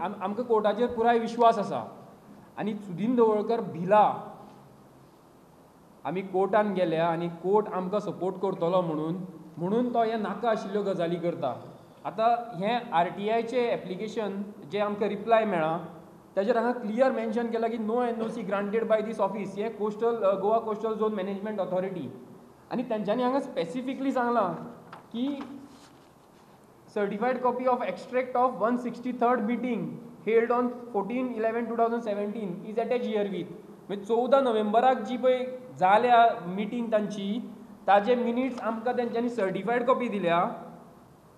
आमकां कोर्टाचेर पुराय विश्वास आसा आनी सुदीन ढवळकर भिला आमी कोर्टान गेल्या आनी कोर्ट आमकां सपोर्ट करतलो म्हणून तो हे नाका आशिल्ल्यो गजाली करता. आतां हें RTIचें एप्लिकेशन जें आमकां रिप्लाय मेळ्ळा ताचेर हांगा क्लियर मेन्शन केलां की no NOC granted by this office, हें Goa coastal zone management authority. आनी तेंच्यांनी हांगा स्पेसिफिकली सांगलां की certified copy of extract of 163rd meeting held on 14/11/2017 is attach herewith. म्हणजे 14 नोव्हेंबराक जी पळय जाल्या मिटींग तांची ताजे मिनिट्स आमकां तेंच्यांनी सर्टिफायड कॉपी दिल्या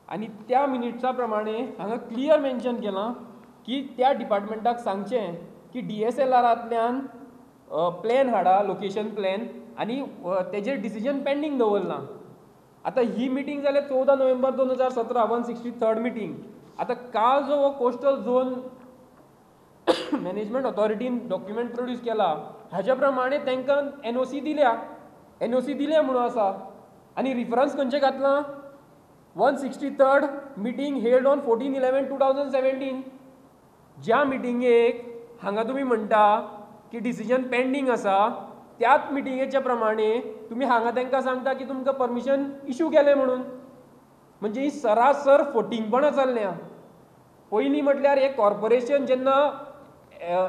आनी त्या मिनिट्सा प्रमाणे हांगा क्लियर मेन्शन केलां की त्या डिपार्टमेंटाक सांगचें की DSLRांतल्यान प्लॅन हाडा, लोकेशन प्लॅन, आनी तेजेर डिसिजन पेंडींग दवरलां. आतां ही मिटींग जाल्या 14 नोव्हेंबर 2017 163rd मिटींग. आतां काल जो हो कोस्टल झोन मॅनेजमेंट ऑथॉरिटीन डॉक्युमेंट प्रोड्यूस केला हाज्या प्रमाणे तांकां NOC दिल्या म्हणून आसा. आनी रिफरन्स खंयचें घातलां 163rd मिटींग हेल्ड ऑन 14/11/2017. ज्या मिटिंगेक हांगा तुमी म्हणटा की डिसिजन पेंडींग आसा त्याच मिटिंगेच्या प्रमाणे तुमी हांगा तांकां सांगता की तुमकां परमिशन इशू केलें म्हणून. म्हणजे ही सरासर फटिंगपणां चल्ल्या. पयलीं म्हटल्यार एक कॉर्पोरेशन जेन्ना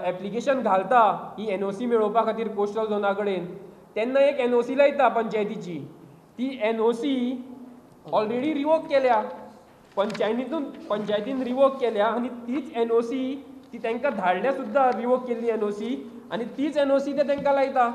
एप्लिकेशन घालता ही NOC मेळोवपा खातीर कोस्टल झोना कडेन तेन्ना एक NOC लायता पंचायतीची. ती NOC ऑलरेडी रिवोक केल्या, पंचायतीन रिवोक केल्या आनी तीच NOC ती तांकां धाडल्या सुद्दां रिवोक केल्ली NOC आनी तीच NOC ते तांकां लायता.